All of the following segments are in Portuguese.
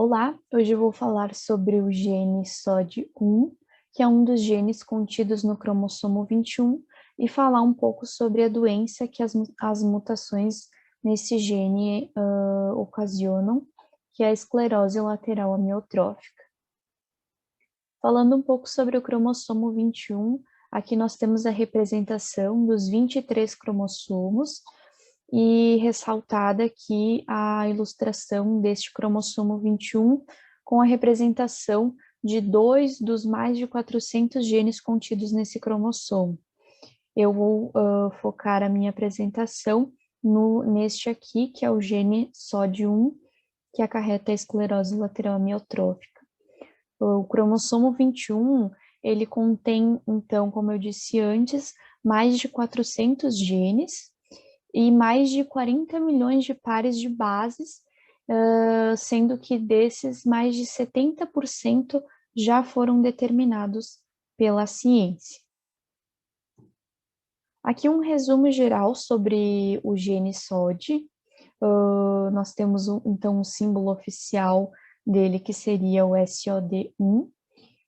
Olá, hoje eu vou falar sobre o gene SOD1, que é um dos genes contidos no cromossomo 21, e falar um pouco sobre a doença que as mutações nesse gene ocasionam, que é a esclerose lateral amiotrófica. Falando um pouco sobre o cromossomo 21, aqui nós temos a representação dos 23 cromossomos, e ressaltada aqui a ilustração deste cromossomo 21 com a representação de 2 dos mais de 400 genes contidos nesse cromossomo. Eu vou focar a minha apresentação neste aqui, que é o gene SOD1, que acarreta a esclerose lateral amiotrófica. O cromossomo 21, ele contém, então, como eu disse antes, mais de 400 genes, e mais de 40 milhões de pares de bases, sendo que desses mais de 70% já foram determinados pela ciência. Aqui um resumo geral sobre o gene SOD. Nós temos então um símbolo oficial dele que seria o SOD1.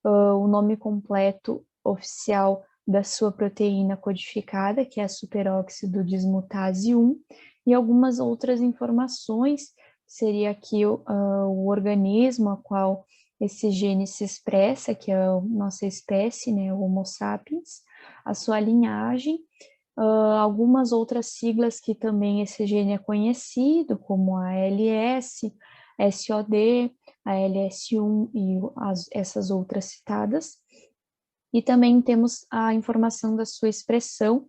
O nome completo oficial da sua proteína codificada, que é a superóxido dismutase 1, e algumas outras informações, seria aqui o organismo a qual esse gene se expressa, que é a nossa espécie, né, o Homo sapiens, a sua linhagem, algumas outras siglas que também esse gene é conhecido, como a ALS, SOD, a LS1 e essas outras citadas. E também temos a informação da sua expressão,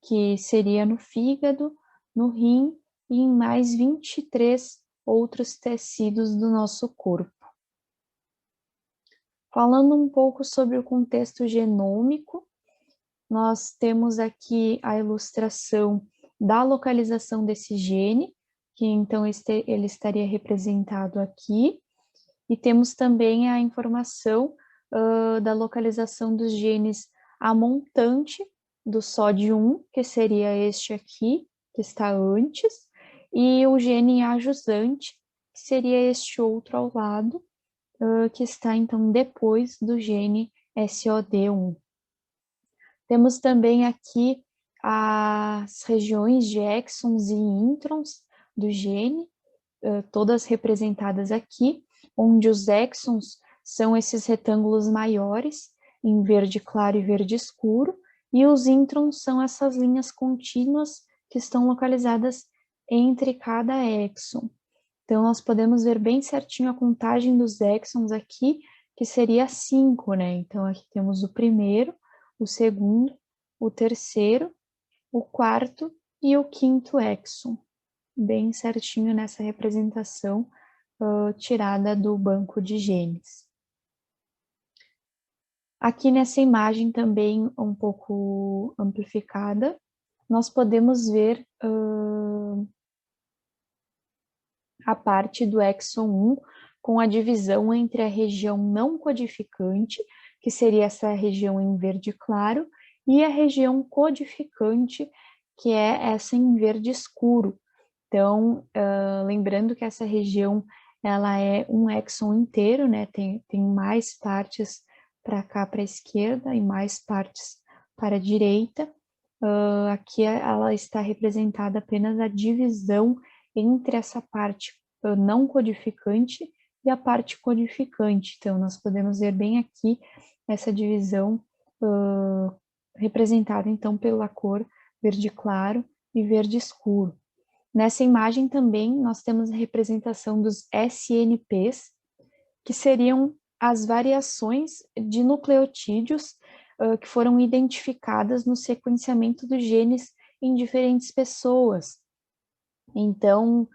que seria no fígado, no rim e em mais 23 outros tecidos do nosso corpo. Falando um pouco sobre o contexto genômico, nós temos aqui a ilustração da localização desse gene, que então ele estaria representado aqui, e temos também a informação da localização dos genes a montante do SOD1, que seria este aqui, que está antes, e o gene ajusante, que seria este outro ao lado, que está então depois do gene SOD1. Temos também aqui as regiões de exons e introns do gene, todas representadas aqui, onde os exons são esses retângulos maiores, em verde claro e verde escuro, e os introns são essas linhas contínuas que estão localizadas entre cada exon. Então, nós podemos ver bem certinho a contagem dos exons aqui, que seria 5, né? Então, aqui temos o primeiro, o segundo, o terceiro, o quarto e o quinto exon, bem certinho nessa representação tirada do banco de genes. Aqui nessa imagem também um pouco amplificada, nós podemos ver a parte do exon 1 com a divisão entre a região não codificante, que seria essa região em verde claro, e a região codificante, que é essa em verde escuro. Então, lembrando que essa região ela é um exon inteiro, né? Tem mais partes para cá, para a esquerda, e mais partes para a direita. Aqui ela está representada apenas a divisão entre essa parte não codificante e a parte codificante. Então, nós podemos ver bem aqui essa divisão representada, então, pela cor verde claro e verde escuro. Nessa imagem também nós temos a representação dos SNPs, que seriam as variações de nucleotídeos que foram identificadas no sequenciamento dos genes em diferentes pessoas. Então,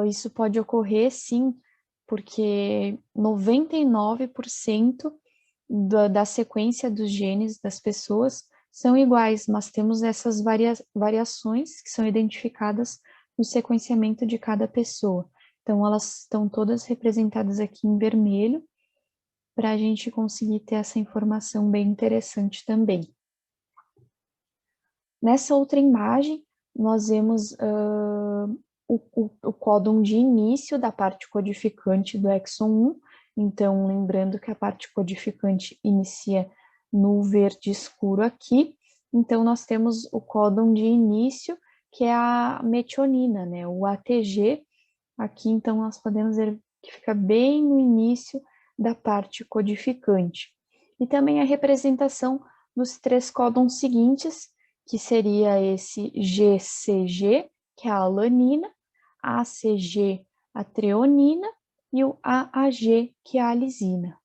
isso pode ocorrer sim, porque 99% da sequência dos genes das pessoas são iguais, mas temos essas variações que são identificadas no sequenciamento de cada pessoa. Então, elas estão todas representadas aqui em vermelho, para a gente conseguir ter essa informação bem interessante também. Nessa outra imagem, nós vemos o códon de início da parte codificante do exon 1. Então, lembrando que a parte codificante inicia no verde escuro aqui. Então, nós temos o códon de início, que é a metionina, né? O ATG. Aqui, então, nós podemos ver que fica bem no início da parte codificante. E também a representação dos 3 códons seguintes, que seria esse GCG, que é a alanina, ACG, a treonina, e o AAG, que é a lisina.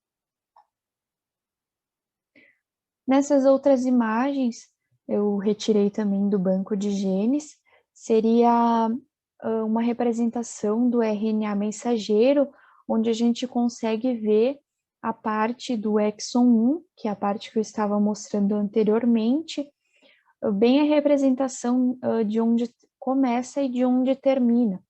Nessas outras imagens, eu retirei também do banco de genes, seria uma representação do RNA mensageiro, onde a gente consegue ver a parte do exon 1, que é a parte que eu estava mostrando anteriormente, bem a representação de onde começa e de onde termina.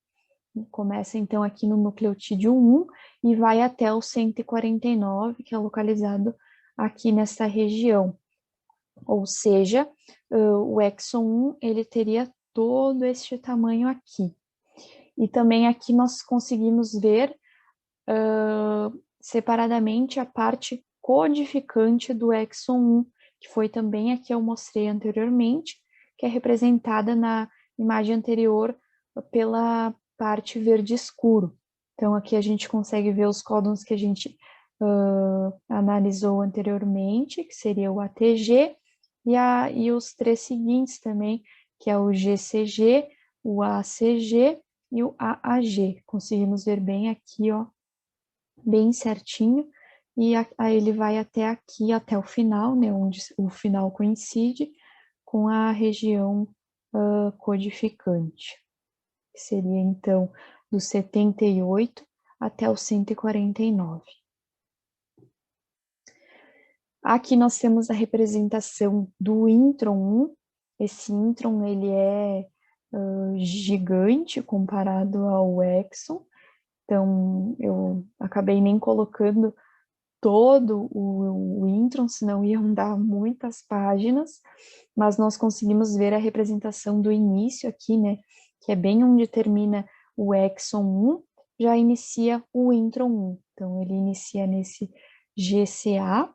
Começa, então, aqui no nucleotídeo 1 e vai até o 149, que é localizado aqui nessa região. Ou seja, o exon 1, ele teria todo este tamanho aqui. E também aqui nós conseguimos ver separadamente a parte codificante do exon 1, que foi também a que eu mostrei anteriormente, que é representada na imagem anterior pela parte verde escuro. Então, aqui a gente consegue ver os códons que a gente analisou anteriormente, que seria o ATG, e os 3 seguintes também, que é o GCG, o ACG e o AAG. Conseguimos ver bem aqui, ó, bem certinho, e aí ele vai até aqui, até o final, né, onde o final coincide com a região codificante, que seria, então, do 78 até o 149. Aqui nós temos a representação do intron 1. Esse intron, ele é gigante comparado ao exon, então eu acabei nem colocando todo o intron, senão iam dar muitas páginas, mas nós conseguimos ver a representação do início aqui, né, que é bem onde termina o exon 1, já inicia o intron 1. Então, ele inicia nesse GCA,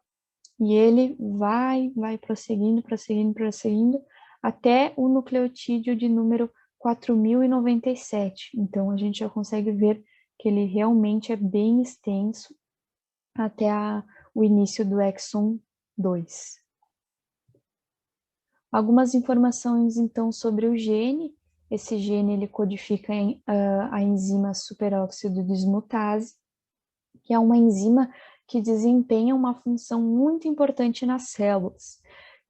e ele vai prosseguindo, até o nucleotídeo de número 4097. Então, a gente já consegue ver que ele realmente é bem extenso até o início do exon 2. Algumas informações, então, sobre o gene. Esse gene, ele codifica a enzima superóxido dismutase, que é uma enzima que desempenha uma função muito importante nas células,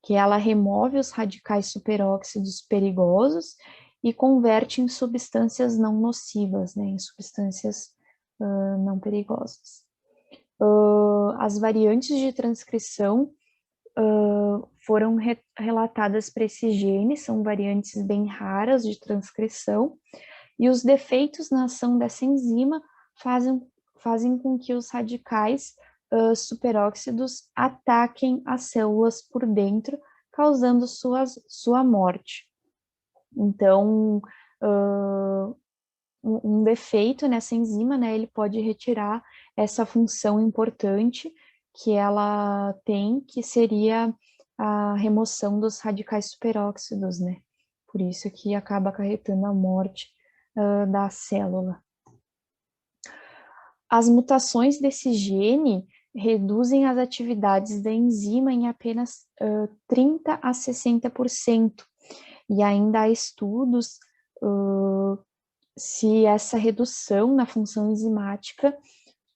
que ela remove os radicais superóxidos perigosos e converte em substâncias não nocivas, né, em substâncias não perigosas. As variantes de transcrição foram relatadas para esse gene, são variantes bem raras de transcrição, e os defeitos na ação dessa enzima fazem com que os radicais superóxidos ataquem as células por dentro, causando sua morte. Então, um defeito nessa enzima, né, ele pode retirar essa função importante que ela tem, que seria a remoção dos radicais superóxidos, né? Por isso que acaba acarretando a morte da célula. As mutações desse gene reduzem as atividades da enzima em apenas 30 a 60%. E ainda há estudos se essa redução na função enzimática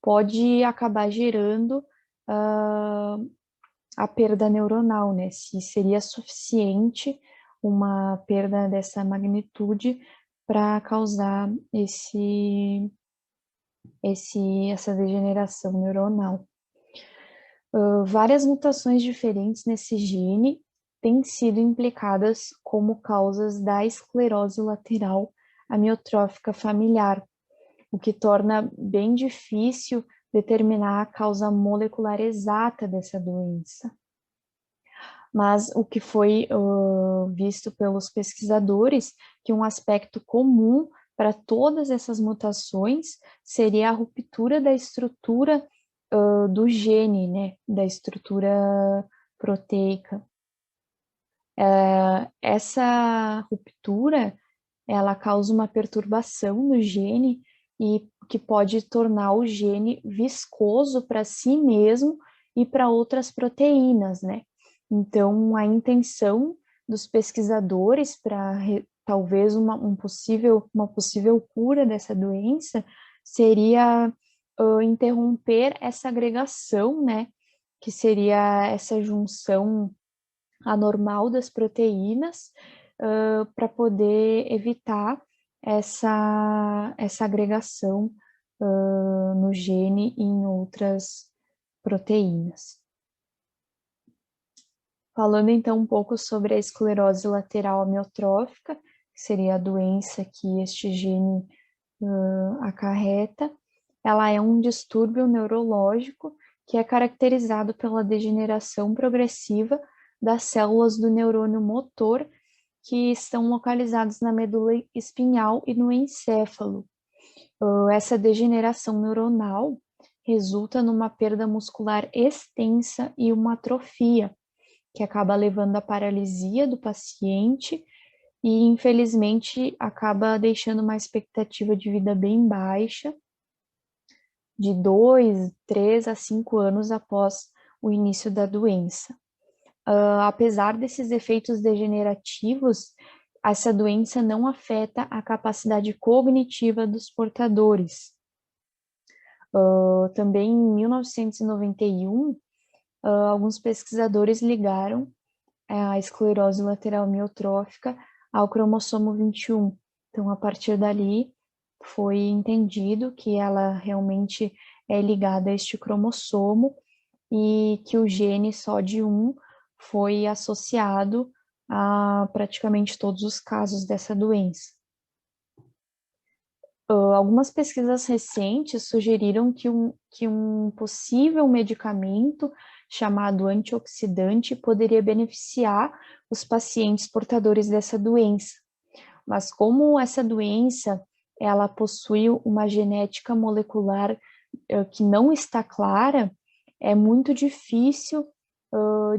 pode acabar gerando a perda neuronal, né? Se seria suficiente uma perda dessa magnitude para causar essa degeneração neuronal. Várias mutações diferentes nesse gene têm sido implicadas como causas da esclerose lateral amiotrófica familiar, o que torna bem difícil determinar a causa molecular exata dessa doença. Mas o que foi visto pelos pesquisadores, que um aspecto comum para todas essas mutações seria a ruptura da estrutura do gene, né, da estrutura proteica. Essa ruptura, ela causa uma perturbação no gene e que pode tornar o gene viscoso para si mesmo e para outras proteínas, né? Então, a intenção dos pesquisadores para talvez uma possível cura dessa doença seria interromper essa agregação, né? Que seria essa junção anormal das proteínas, para poder evitar essa agregação no gene e em outras proteínas. Falando então um pouco sobre a esclerose lateral amiotrófica, que seria a doença que este gene acarreta, ela é um distúrbio neurológico que é caracterizado pela degeneração progressiva das células do neurônio motor que estão localizados na medula espinhal e no encéfalo. Essa degeneração neuronal resulta numa perda muscular extensa e uma atrofia, que acaba levando à paralisia do paciente e, infelizmente, acaba deixando uma expectativa de vida bem baixa, de 2, 3 a 5 anos após o início da doença. Apesar desses efeitos degenerativos, essa doença não afeta a capacidade cognitiva dos portadores. Também em 1991, alguns pesquisadores ligaram a esclerose lateral amiotrófica ao cromossomo 21. Então, a partir dali, foi entendido que ela realmente é ligada a este cromossomo e que o gene SOD1 foi associado a praticamente todos os casos dessa doença. Algumas pesquisas recentes sugeriram que um possível medicamento chamado antioxidante poderia beneficiar os pacientes portadores dessa doença. Mas como essa doença ela possui uma genética molecular que não está clara, é muito difícil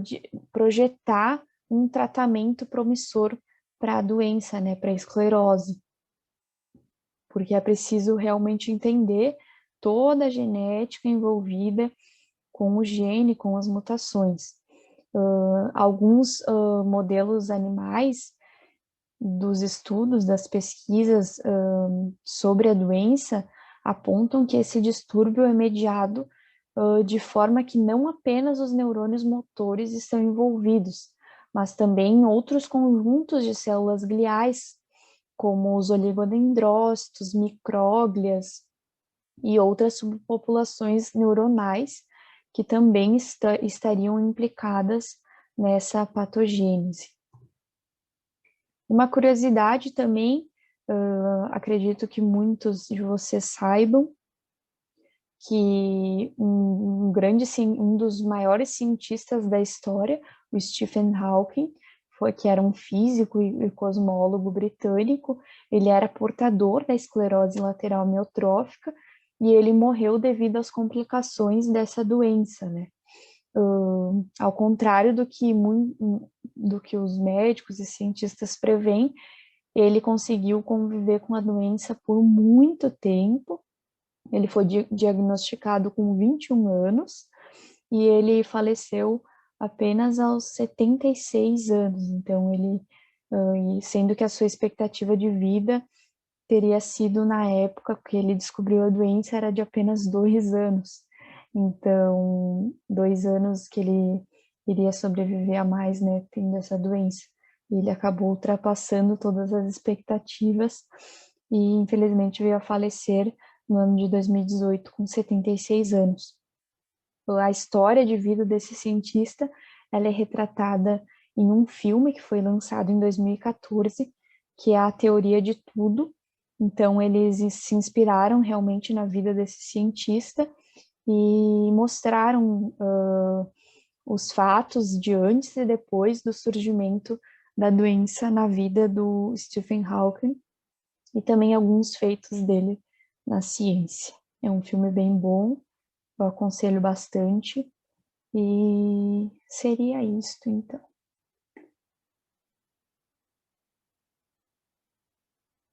de projetar um tratamento promissor para a doença, né, para a esclerose, porque é preciso realmente entender toda a genética envolvida com o gene, com as mutações. Alguns modelos animais dos estudos, das pesquisas sobre a doença, apontam que esse distúrbio é mediado de forma que não apenas os neurônios motores estão envolvidos, mas também outros conjuntos de células gliais, como os oligodendrócitos, micróglias e outras subpopulações neuronais que também estariam implicadas nessa patogênese. Uma curiosidade também, acredito que muitos de vocês saibam, que um dos maiores cientistas da história, o Stephen Hawking, que era um físico e cosmólogo britânico, ele era portador da esclerose lateral amiotrófica e ele morreu devido às complicações dessa doença, né? Ao contrário do que os médicos e cientistas preveem, ele conseguiu conviver com a doença por muito tempo. Ele foi diagnosticado com 21 anos e ele faleceu apenas aos 76 anos. Então, sendo que a sua expectativa de vida teria sido, na época que ele descobriu a doença, era de apenas 2 anos. Então, 2 anos que ele iria sobreviver a mais, né, tendo essa doença. E ele acabou ultrapassando todas as expectativas e, infelizmente, veio a falecer no ano de 2018, com 76 anos. A história de vida desse cientista, ela é retratada em um filme que foi lançado em 2014, que é A Teoria de Tudo. Então, eles se inspiraram realmente na vida desse cientista e mostraram os fatos de antes e depois do surgimento da doença na vida do Stephen Hawking. e também alguns feitos dele na ciência. É um filme bem bom, eu aconselho bastante, e seria isto, então.